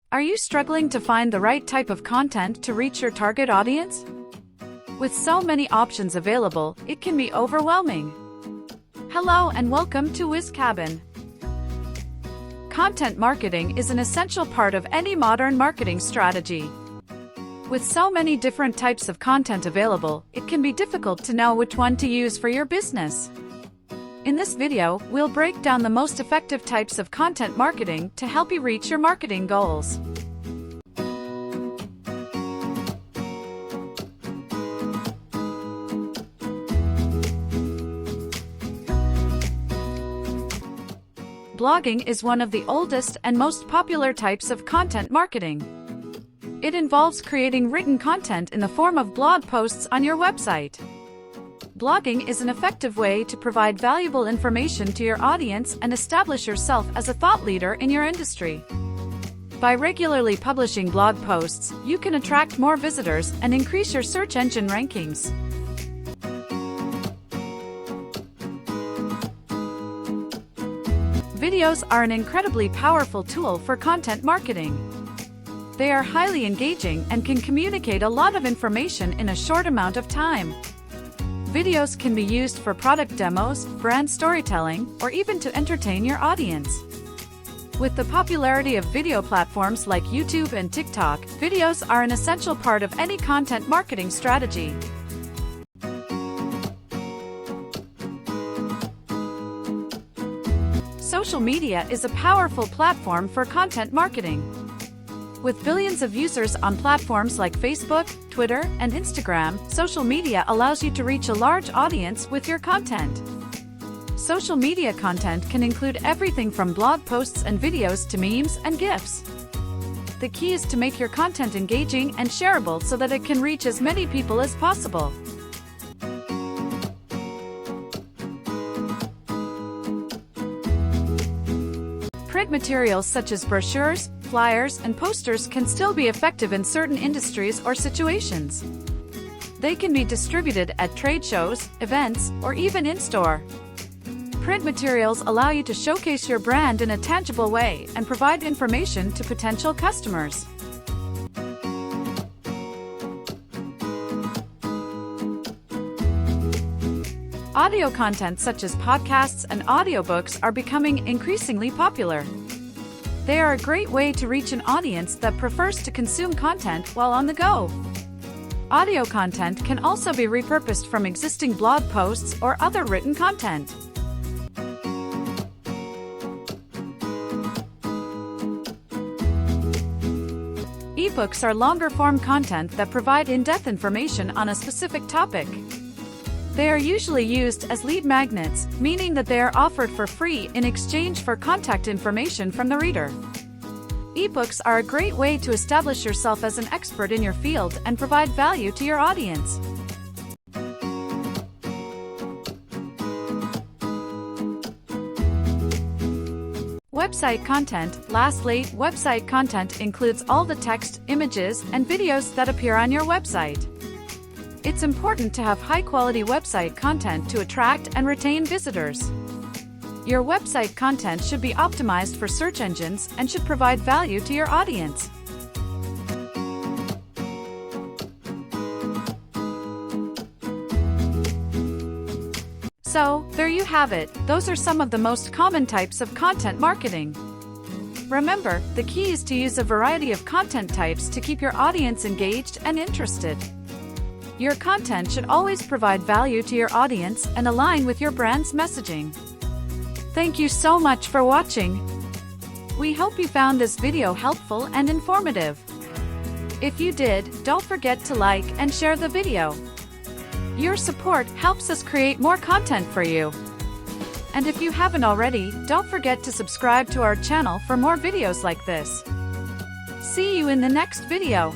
Are you struggling to find the right type of content to reach your target audience? With so many options available, it can be overwhelming. Hello and welcome to Wizcabin. Content marketing is an essential part of any modern marketing strategy. With so many different types of content available, it can be difficult to know which one to use for your business. In this video, we'll break down the most effective types of content marketing to help you reach your marketing goals. Blogging is one of the oldest and most popular types of content marketing. It involves creating written content in the form of blog posts on your website. Blogging is an effective way to provide valuable information to your audience and establish yourself as a thought leader in your industry. By regularly publishing blog posts, you can attract more visitors and increase your search engine rankings. Videos are an incredibly powerful tool for content marketing. They are highly engaging and can communicate a lot of information in a short amount of time. Videos can be used for product demos, brand storytelling, or even to entertain your audience. With the popularity of video platforms like YouTube and TikTok, videos are an essential part of any content marketing strategy. Social media is a powerful platform for content marketing. With billions of users on platforms like Facebook, Twitter, and Instagram, social media allows you to reach a large audience with your content. Social media content can include everything from blog posts and videos to memes and GIFs. The key is to make your content engaging and shareable so that it can reach as many people as possible. Print materials such as brochures, flyers, and posters can still be effective in certain industries or situations. They can be distributed at trade shows, events, or even in-store. Print materials allow you to showcase your brand in a tangible way and provide information to potential customers. Audio content such as podcasts and audiobooks are becoming increasingly popular. They are a great way to reach an audience that prefers to consume content while on the go. Audio content can also be repurposed from existing blog posts or other written content. Ebooks are longer-form content that provide in-depth information on a specific topic. They are usually used as lead magnets, meaning that they are offered for free in exchange for contact information from the reader. Ebooks are a great way to establish yourself as an expert in your field and provide value to your audience. Website content. Lastly, website content includes all the text, images, and videos that appear on your website. It's important to have high-quality website content to attract and retain visitors. Your website content should be optimized for search engines and should provide value to your audience. So, there you have it. Those are some of the most common types of content marketing. Remember, the key is to use a variety of content types to keep your audience engaged and interested. Your content should always provide value to your audience and align with your brand's messaging. Thank you so much for watching. We hope you found this video helpful and informative. If you did, don't forget to like and share the video. Your support helps us create more content for you. And if you haven't already, don't forget to subscribe to our channel for more videos like this. See you in the next video.